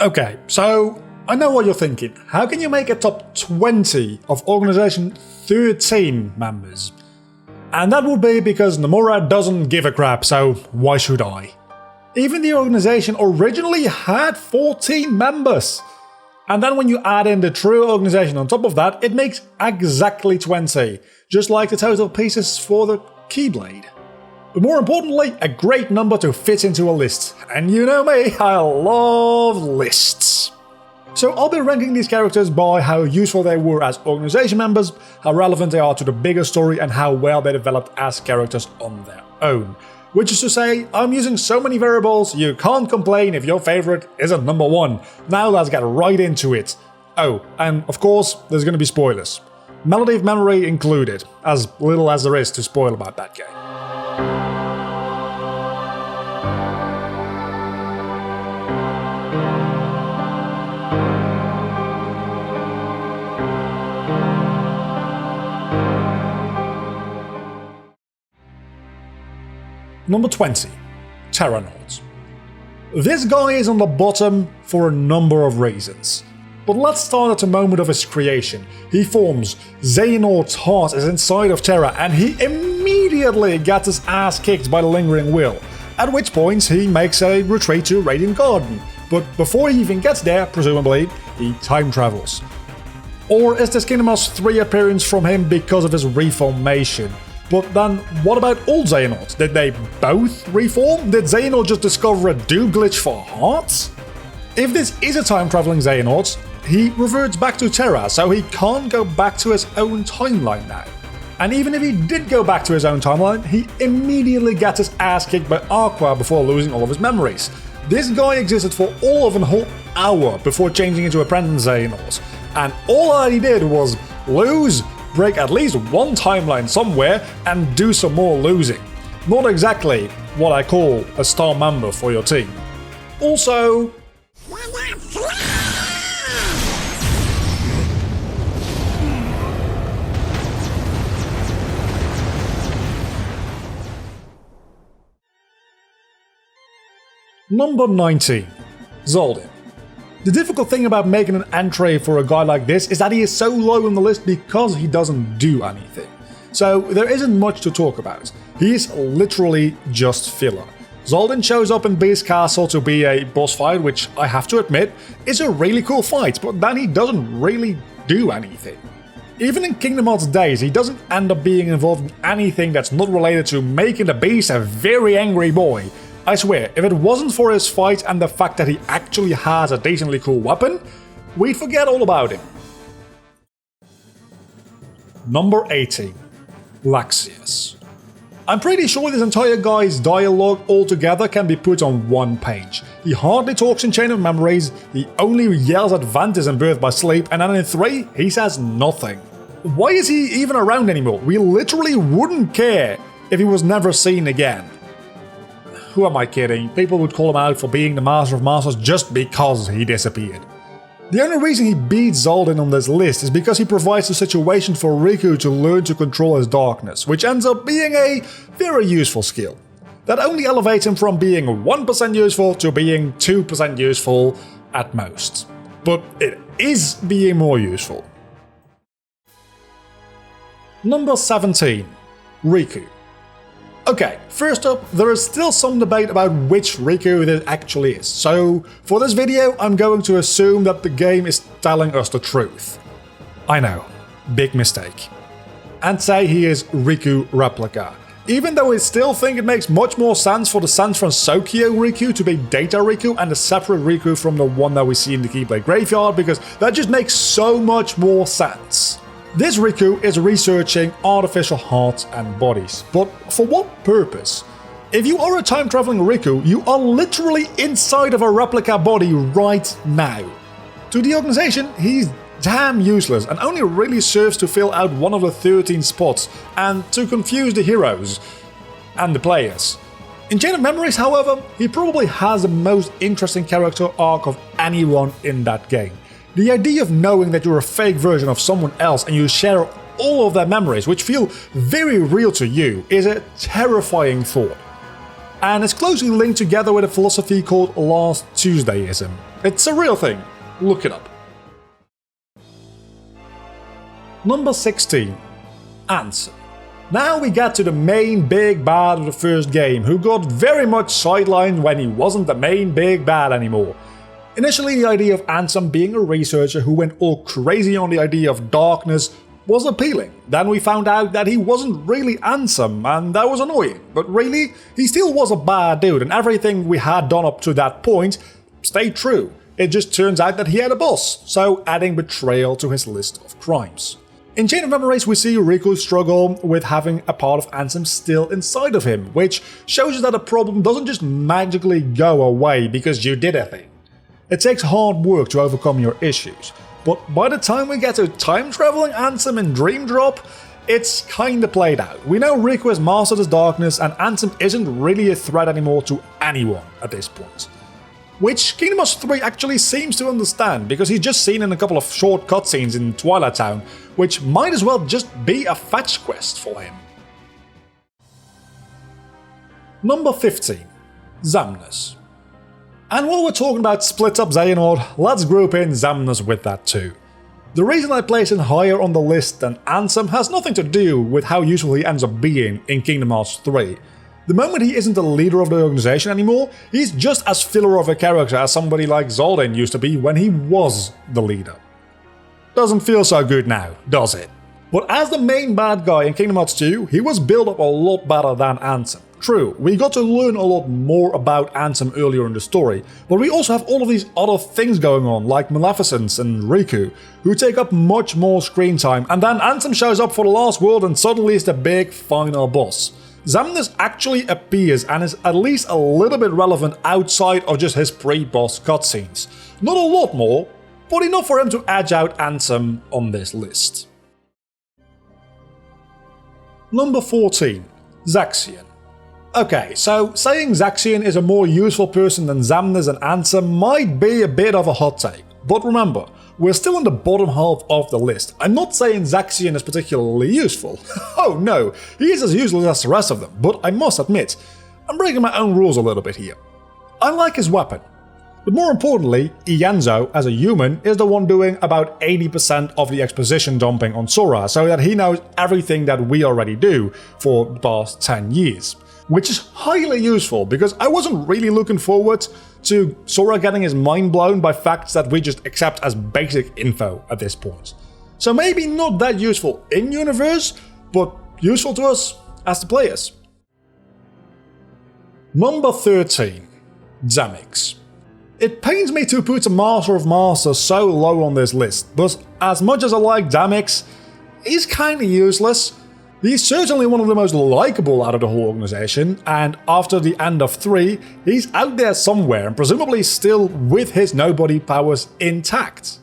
Okay, so I know what you're thinking. How can you make a top 20 of Organization 13 members? And that would be because Nomura doesn't give a crap, so why should I? Even the organization originally had 14 members. And then when you add in the true organization on top of that, it makes exactly 20, just like the total pieces for the Keyblade. But more importantly, a great number to fit into a list. And you know me, I love lists. So I'll be ranking these characters by how useful they were as organization members, how relevant they are to the bigger story, and how well they developed as characters on their own. Which is to say, I'm using so many variables, you can't complain if your favorite isn't number 1. Now let's get right into it. Oh, and of course, there's gonna be spoilers. Melody of Memory included, as little as there is to spoil about that game. Number 20. Terranaut. This guy is on the bottom for a number of reasons. But let's start at the moment of his creation. He forms Xehanort's heart is inside of Terra, and he immediately gets his ass kicked by the Lingering Will, at which point he makes a retreat to Radiant Garden. But before he even gets there, presumably, he time travels. Or is this Kingdom Hearts 3 appearance from him because of his reformation? But then, what about old Xehanort? Did they both reform? Did Xehanort just discover a do glitch for hearts? If this is a time-traveling Xehanort, he reverts back to Terra, so he can't go back to his own timeline now. And even if he did go back to his own timeline, he immediately gets his ass kicked by Aqua before losing all of his memories. This guy existed for all of a whole hour before changing into a Apprentice Xehanort, and all that he did was lose, break at least one timeline somewhere, and do some more losing. Not exactly what I call a star member for your team. Also, Number 19. Xaldin. The difficult thing about making an entry for a guy like this is that he is so low on the list because he doesn't do anything. So there isn't much to talk about. He is literally just filler. Xaldin shows up in Beast Castle to be a boss fight, which I have to admit is a really cool fight, but then he doesn't really do anything. Even in Kingdom Hearts days, he doesn't end up being involved in anything that's not related to making the beast a very angry boy. I swear, if it wasn't for his fight and the fact that he actually has a decently cool weapon, we'd forget all about him. Number 18. Laxius. I'm pretty sure this entire guy's dialogue altogether can be put on one page. He hardly talks in Chain of Memories, he only yells at Ventus in Birth by Sleep, and then in 3, he says nothing. Why is he even around anymore? We literally wouldn't care if he was never seen again. Who am I kidding? People would call him out for being the Master of Masters just because he disappeared. The only reason he beats Xaldin on this list is because he provides the situation for Riku to learn to control his darkness, which ends up being a very useful skill. That only elevates him from being 1% useful to being 2% useful at most. But it is being more useful. Number 17. Riku. Okay, first up, there is still some debate about which Riku this actually is, so for this video I'm going to assume that the game is telling us the truth. I know, big mistake. And say he is Riku Replica, even though I still think it makes much more sense for the San Francisco Riku to be Data Riku and a separate Riku from the one that we see in the Keyblade Graveyard, because that just makes so much more sense. This Riku is researching artificial hearts and bodies, but for what purpose? If you are a time-traveling Riku, you are literally inside of a replica body right now. To the organization, he's damn useless and only really serves to fill out one of the 13 spots and to confuse the heroes and the players. In Chain of Memories, however, he probably has the most interesting character arc of anyone in that game. The idea of knowing that you're a fake version of someone else and you share all of their memories, which feel very real to you, is a terrifying thought. and it's closely linked together with a philosophy called Last Tuesdayism. It's a real thing, look it up. Number 16. Ansem. Now we get to the main big bad of the first game, who got very much sidelined when he wasn't the main big bad anymore. Initially, the idea of Ansem being a researcher who went all crazy on the idea of darkness was appealing. Then we found out that he wasn't really Ansem, and that was annoying. But really, he still was a bad dude, and everything we had done up to that point stayed true. It just turns out that he had a boss, so adding betrayal to his list of crimes. In Chain of Memories, we see Riku struggle with having a part of Ansem still inside of him, which shows us that a problem doesn't just magically go away because you did a thing. It takes hard work to overcome your issues, but by the time we get to time-traveling Ansem in Dream Drop, it's kinda played out. We know Riku has mastered his darkness, and Ansem isn't really a threat anymore to anyone at this point. Which Kingdom Hearts 3 actually seems to understand, because he's just seen in a couple of short cutscenes in Twilight Town, which might as well just be a fetch quest for him. Number 15. Xemnas. And while we're talking about split up Xehanort, let's group in Xemnas with that too. The reason I place him higher on the list than Ansem has nothing to do with how useful he ends up being in Kingdom Hearts 3. The moment he isn't the leader of the organization anymore, he's just as filler of a character as somebody like Zaldin used to be when he was the leader. Doesn't feel so good now, does it? But as the main bad guy in Kingdom Hearts 2, he was built up a lot better than Ansem. True, we got to learn a lot more about Ansem earlier in the story, but we also have all of these other things going on, like Maleficence and Riku, who take up much more screen time, and then Ansem shows up for the last world and suddenly is the big final boss. Xemnas actually appears and is at least a little bit relevant outside of just his pre-boss cutscenes. Not a lot more, but enough for him to edge out Ansem on this list. Number 14. Zaxian. Okay, so saying Zaxian is a more useful person than Xemnas and Ansem might be a bit of a hot take, but remember, we're still in the bottom half of the list. I'm not saying Zaxian is particularly useful. Oh no, he is as useless as the rest of them, but I must admit, I'm breaking my own rules a little bit here. I like his weapon. But more importantly, Ienzo, as a human, is the one doing about 80% of the exposition dumping on Sora, so that he knows everything that we already do for the past 10 years. Which is highly useful, because I wasn't really looking forward to Sora getting his mind blown by facts that we just accept as basic info at this point. So maybe not that useful in-universe, but useful to us as the players. Number 13. Demyx. It pains me to put the Master of Masters so low on this list, but as much as I like Demyx, he's kinda useless. He's certainly one of the most likeable out of the whole organization, and after the end of 3, he's out there somewhere and presumably still with his nobody powers intact.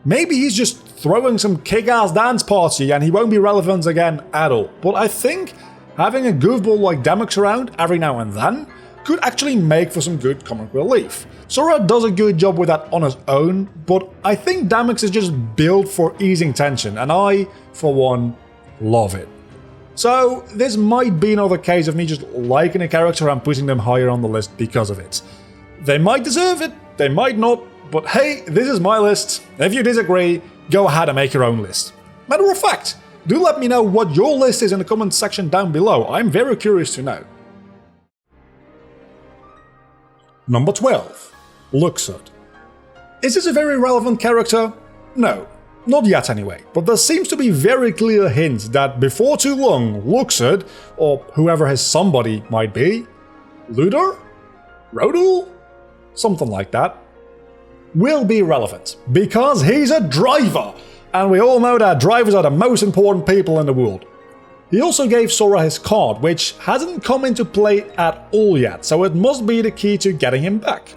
Maybe he's just throwing some kick-ass dance party and he won't be relevant again at all, but I think having a goofball like Demyx around every now and then could actually make for some good comic relief. Sora does a good job with that on his own, but I think Demyx is just built for easing tension, and I, for one, love it. So this might be another case of me just liking a character and putting them higher on the list because of it. They might deserve it, they might not, but hey, this is my list. If you disagree, go ahead and make your own list. Matter of fact, do let me know what your list is in the comments section down below, I'm very curious to know. Number 12. Luxord. Is this a very relevant character? No. Not yet anyway, but there seems to be very clear hints that before too long, Luxord, or whoever his somebody might be, Ludor? Rodul? Something like that, will be relevant, because he's a driver, and we all know that drivers are the most important people in the world. He also gave Sora his card, which hasn't come into play at all yet, so it must be the key to getting him back.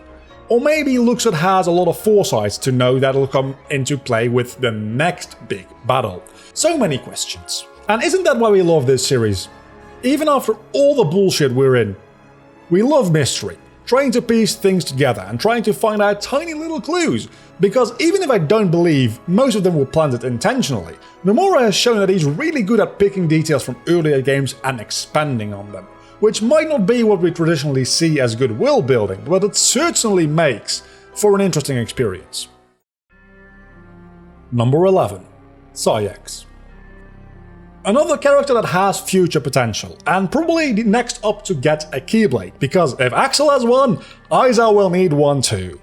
Or maybe Luxord has a lot of foresight to know that'll come into play with the next big battle. So many questions. And isn't that why we love this series? Even after all the bullshit we're in, we love mystery, trying to piece things together and trying to find out tiny little clues, because even if I don't believe most of them were planted intentionally, Nomura has shown that he's really good at picking details from earlier games and expanding on them. which might not be what we traditionally see as goodwill building, but it certainly makes for an interesting experience. Number 11. Xiii. Another character that has future potential, and probably the next up to get a Keyblade, because if Axel has one, Isa will need one too.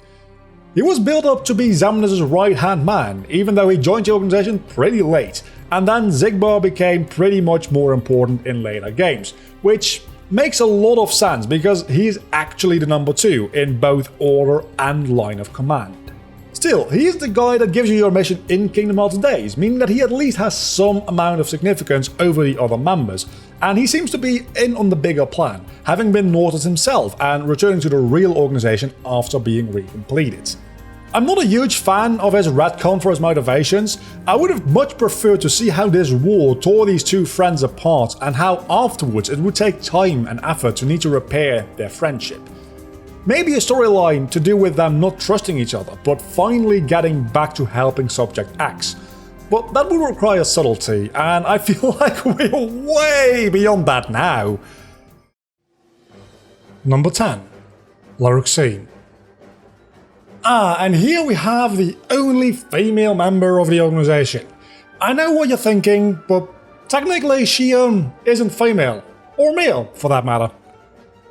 He was built up to be Xemnas' right-hand man, even though he joined the organization pretty late, and then Xigbar became pretty much more important in later games, which makes a lot of sense because he's actually the number 2 in both order and line of command. Still, he is the guy that gives you your mission in Kingdom Hearts days, meaning that he at least has some amount of significance over the other members, and he seems to be in on the bigger plan, having been Nortus himself and returning to the real organization after being recompleted. I'm not a huge fan of his retcon for his motivations. I would have much preferred to see how this war tore these two friends apart and how afterwards it would take time and effort to need to repair their friendship. Maybe a storyline to do with them not trusting each other, but finally getting back to helping Subject X. But that would require subtlety, and I feel like we're way beyond that now. Number 10. Xiii. And here we have the only female member of the organization. I know what you're thinking, but technically Xiii isn't female, or male for that matter.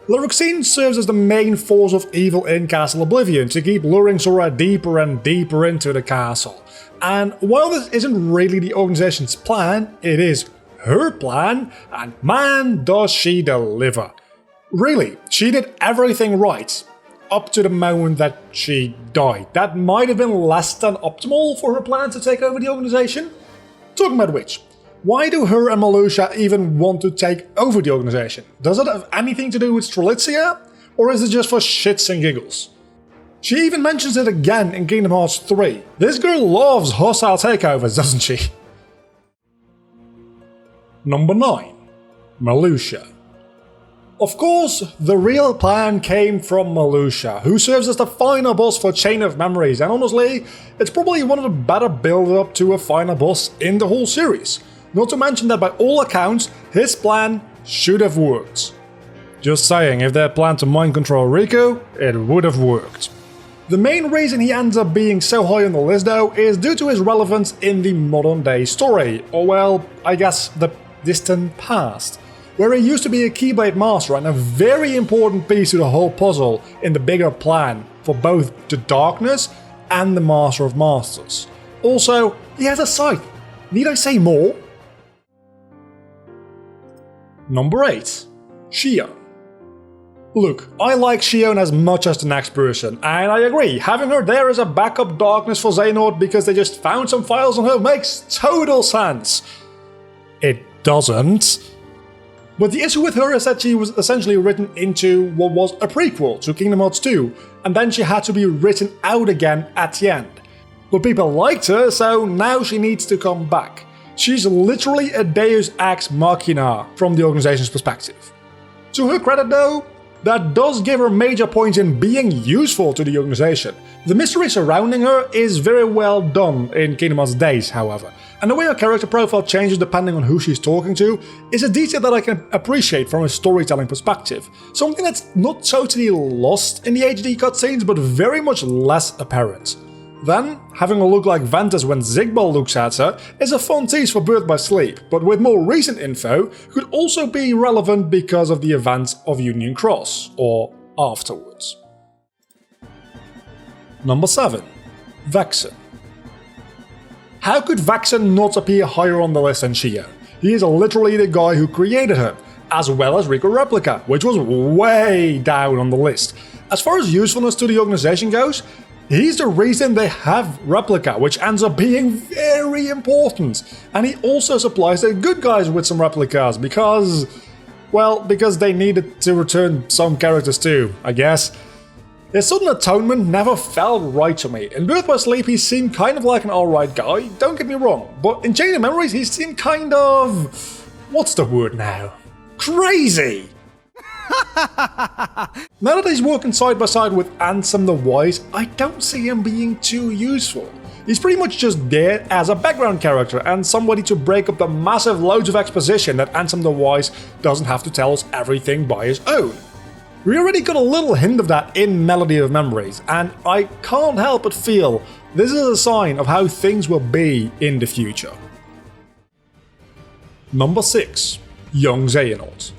Xiii serves as the main force of evil in Castle Oblivion to keep luring Sora deeper and deeper into the castle. And while this isn't really the organization's plan, it is her plan, and man does she deliver. Really, she did everything right, up to the moment that she died. That might have been less than optimal for her plan to take over the organization. Talking about which, why do her and Malusha even want to take over the organization? Does it have anything to do with Strelitzia? Or is it just for shits and giggles? She even mentions it again in Kingdom Hearts 3. This girl loves hostile takeovers, doesn't she? Number 9. Malusha. Of course, the real plan came from Malusha, who serves as the final boss for Chain of Memories, and honestly, it's probably one of the better build-up to a final boss in the whole series. Not to mention that by all accounts, his plan should have worked. Just saying, if they had planned to mind control Riku, it would have worked. The main reason he ends up being so high on the list though is due to his relevance in the modern day story, or well, I guess the distant past, where he used to be a Keyblade master and a very important piece to the whole puzzle in the bigger plan for both the Darkness and the Master of Masters. Also, he has a scythe. Need I say more? Number 8. Xiii. Look, I like Xiii as much as the next person, and I agree, having her there as a backup Darkness for Xehanort because they just found some files on her makes total sense. It doesn't. But the issue with her is that she was essentially written into what was a prequel to Kingdom Hearts 2, and then she had to be written out again at the end. But people liked her, so now she needs to come back. She's literally a deus ex machina from the organization's perspective. To her credit though, that does give her major points in being useful to the organization. The mystery surrounding her is very well done in Kingdom Hearts Days, however, and the way her character profile changes depending on who she's talking to is a detail that I can appreciate from a storytelling perspective, something that's not totally lost in the HD cutscenes but very much less apparent. Then, having a look like Ventus when Xigbar looks at her is a fun tease for Birth by Sleep, but with more recent info could also be relevant because of the events of Union Cross, or afterwards. Number 7. Vexen. How could Vexen not appear higher on the list than Xiii? He is literally the guy who created her, as well as Riku Replica, which was way down on the list. As far as usefulness to the organization goes, he's the reason they have Replica, which ends up being very important. And he also supplies the good guys with some replicas because they needed to return some characters too, I guess. His sudden atonement never felt right to me. In Birth by Sleep he seemed kind of like an alright guy, don't get me wrong, but in Chain of Memories he seemed kind of... what's the word now? Crazy! Now that he's working side by side with Ansem the Wise, I don't see him being too useful. He's pretty much just there as a background character and somebody to break up the massive loads of exposition that Ansem the Wise doesn't have to tell us everything by his own. We already got a little hint of that in Melody of Memories, and I can't help but feel this is a sign of how things will be in the future. Number 6. Young Xehanort.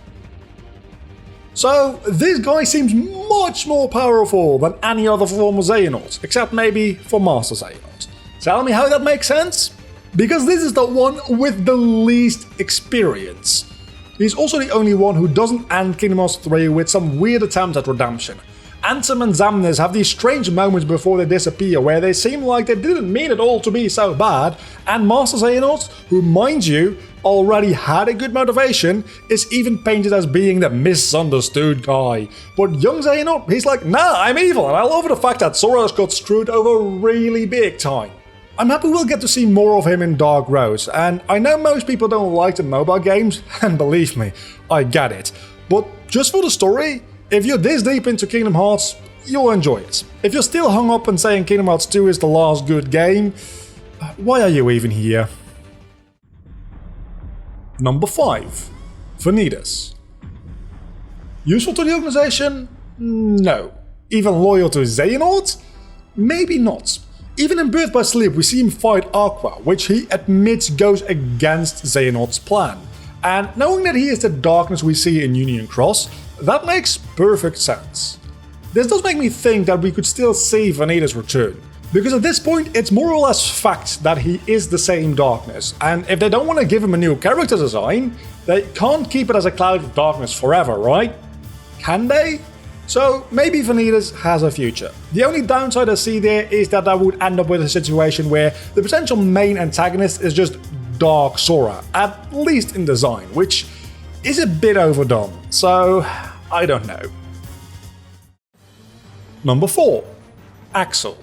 So, this guy seems much more powerful than any other form of Xehanort, except maybe for Master Xehanort. Tell me how that makes sense? Because this is the one with the least experience. He's also the only one who doesn't end Kingdom Hearts 3 with some weird attempt at redemption. Ansem and Xemnas have these strange moments before they disappear where they seem like they didn't mean it all to be so bad, and Master Xehanort, who mind you, already had a good motivation, is even painted as being the misunderstood guy. But young Xehanort, he's like, nah, I'm evil, and I love the fact that Sora's got screwed over really big time. I'm happy we'll get to see more of him in Dark Rose, and I know most people don't like the mobile games, and believe me, I get it. But just for the story, if you're this deep into Kingdom Hearts, you'll enjoy it. If you're still hung up on saying Kingdom Hearts 2 is the last good game, why are you even here? Number 5. Vanitas. Useful to the organization? No. Even loyal to Xehanort? Maybe not. Even in Birth by Sleep we see him fight Aqua, which he admits goes against Xehanort's plan. And knowing that he is the darkness we see in Union Cross, that makes perfect sense. This does make me think that we could still see Vanitas return, because at this point it's more or less fact that he is the same darkness, and if they don't want to give him a new character design, they can't keep it as a cloud of darkness forever, right? Can they? So maybe Vanitas has a future. The only downside I see there is that I would end up with a situation where the potential main antagonist is just Dark Sora, at least in design, which is a bit overdone, so I don't know. Number 4. Axel.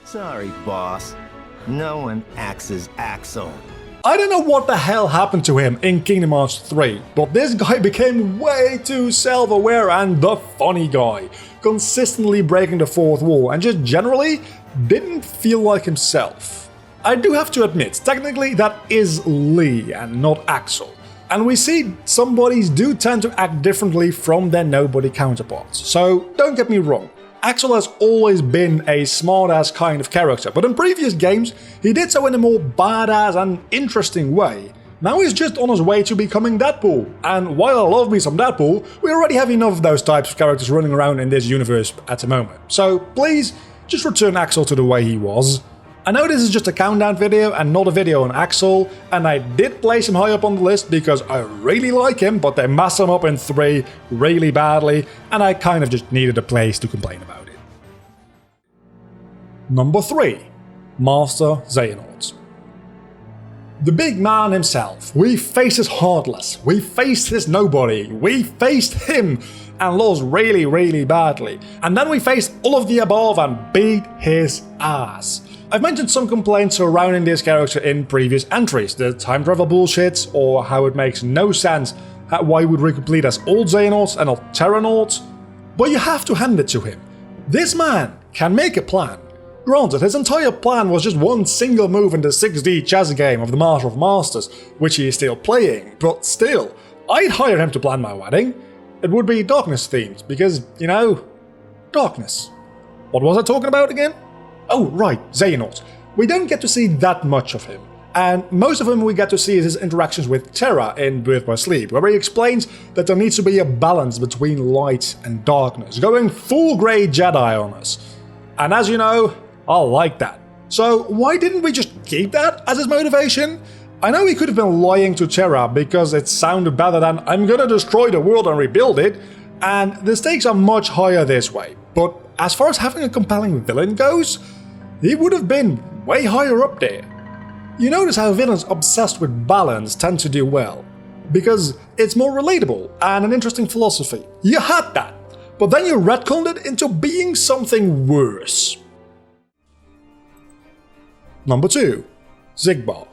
Sorry, boss. No one axes Axel. I don't know what the hell happened to him in Kingdom Hearts 3, but this guy became way too self-aware and the funny guy, consistently breaking the fourth wall and just generally didn't feel like himself. I do have to admit, technically that is Lee and not Axel, and we see some bodies do tend to act differently from their nobody counterparts, so don't get me wrong. Axel has always been a smart-ass kind of character, but in previous games he did so in a more badass and interesting way. Now he's just on his way to becoming Deadpool, and while I love me some Deadpool, we already have enough of those types of characters running around in this universe at the moment. So please, just return Axel to the way he was. I know this is just a countdown video and not a video on Axel, and I did place him high up on the list because I really like him, but they messed him up in 3 really badly, and I kind of just needed a place to complain about it. Number 3. Master Xehanort. The big man himself. We faced his Heartless, we faced his Nobody, we faced him and lost really, really badly. And then we faced all of the above and beat his ass. I've mentioned some complaints surrounding this character in previous entries, the time travel bullshit, or how it makes no sense why would we complete as old Xehanort and not Terranort, but you have to hand it to him. This man can make a plan. Granted, his entire plan was just one single move in the 6D chess game of the Master of Masters, which he is still playing, but still, I'd hire him to plan my wedding. It would be darkness themed, because, you know, darkness. What was I talking about again? Oh right, Xehanort. We don't get to see that much of him, and most of him we get to see is his interactions with Terra in Birth by Sleep, where he explains that there needs to be a balance between light and darkness, going full grey Jedi on us. And as you know, I like that. So why didn't we just keep that as his motivation? I know he could have been lying to Terra because it sounded better than I'm gonna destroy the world and rebuild it, and the stakes are much higher this way, but as far as having a compelling villain goes, he would have been way higher up there. You notice how villains obsessed with balance tend to do well, because it's more relatable and an interesting philosophy. You had that, but then you retconned it into being something worse. Number 2. Xigbar.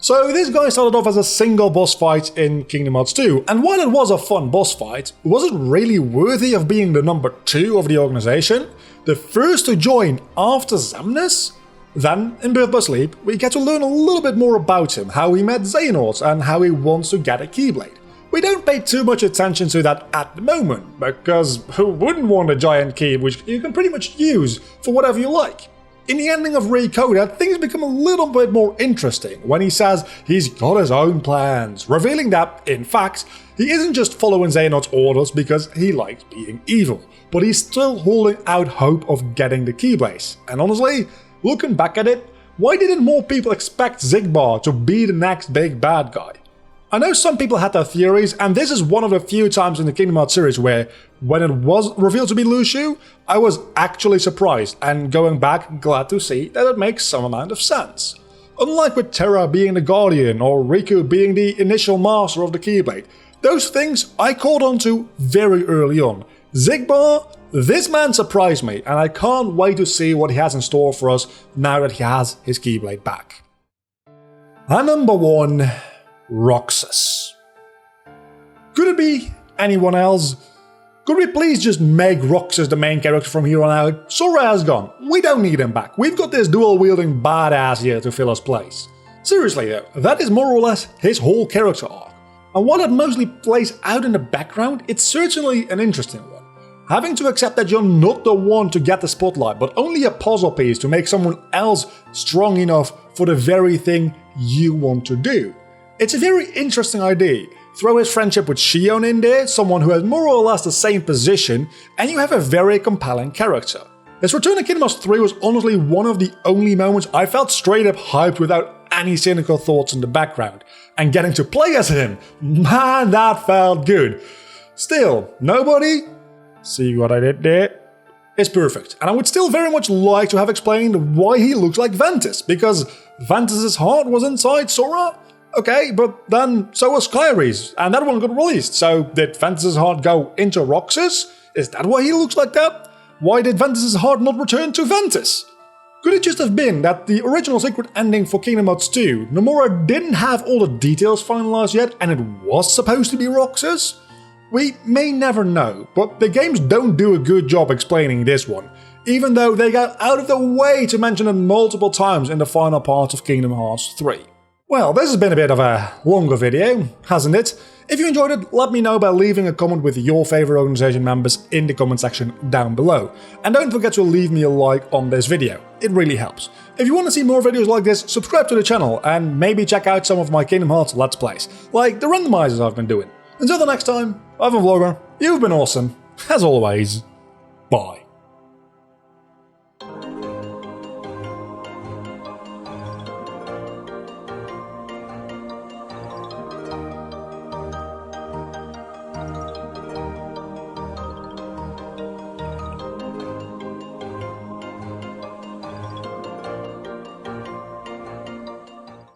So this guy started off as a single boss fight in Kingdom Hearts 2, and while it was a fun boss fight, was it really worthy of being the number 2 of the organization? the first to join after Xemnas? Then, in Birth by Sleep, we get to learn a little bit more about him, how he met Xehanort and how he wants to get a Keyblade. We don't pay too much attention to that at the moment, because who wouldn't want a giant key which you can pretty much use for whatever you like? In the ending of Recoded, things become a little bit more interesting when he says he's got his own plans, revealing that, in fact, he isn't just following Xehanort's orders because he likes being evil, but he's still holding out hope of getting the Keyblades. And honestly, looking back at it, why didn't more people expect Xigbar to be the next big bad guy? I know some people had their theories, and this is one of the few times in the Kingdom Hearts series where, when it was revealed to be Lucio, I was actually surprised, and going back, glad to see that it makes some amount of sense. Unlike with Terra being the Guardian, or Riku being the initial master of the Keyblade, those things I caught on to very early on. Xigbar, this man surprised me, and I can't wait to see what he has in store for us now that he has his Keyblade back. And number 1... Roxas. Could it be anyone else? Could we please just make Roxas the main character from here on out? Sora has gone, we don't need him back, we've got this dual-wielding badass here to fill his place. Seriously though, that is more or less his whole character arc. And while it mostly plays out in the background, it's certainly an interesting one. Having to accept that you're not the one to get the spotlight, but only a puzzle piece to make someone else strong enough for the very thing you want to do. It's a very interesting idea. Throw his friendship with Xiii in there, someone who has more or less the same position, and you have a very compelling character. His return to Kingdom Hearts 3 was honestly one of the only moments I felt straight up hyped without any cynical thoughts in the background. And getting to play as him, man, that felt good. Still, nobody? See what I did there? It's perfect, and I would still very much like to have explained why he looks like Ventus, because Ventus's heart was inside Sora? Okay, but then so was Kyrie's, and that one got released, so did Ventus's heart go into Roxas? Is that why he looks like that? Why did Ventus's heart not return to Ventus? Could it just have been that the original secret ending for Kingdom Hearts 2, Nomura didn't have all the details finalized yet and it was supposed to be Roxas? We may never know, but the games don't do a good job explaining this one, even though they go out of their way to mention it multiple times in the final part of Kingdom Hearts 3. Well, this has been a bit of a longer video, hasn't it? If you enjoyed it, let me know by leaving a comment with your favorite organization members in the comment section down below. And don't forget to leave me a like on this video, it really helps. If you want to see more videos like this, subscribe to the channel and maybe check out some of my Kingdom Hearts Let's Plays, like the randomizers I've been doing. Until the next time, I've been Vlogger, you've been awesome, as always, bye.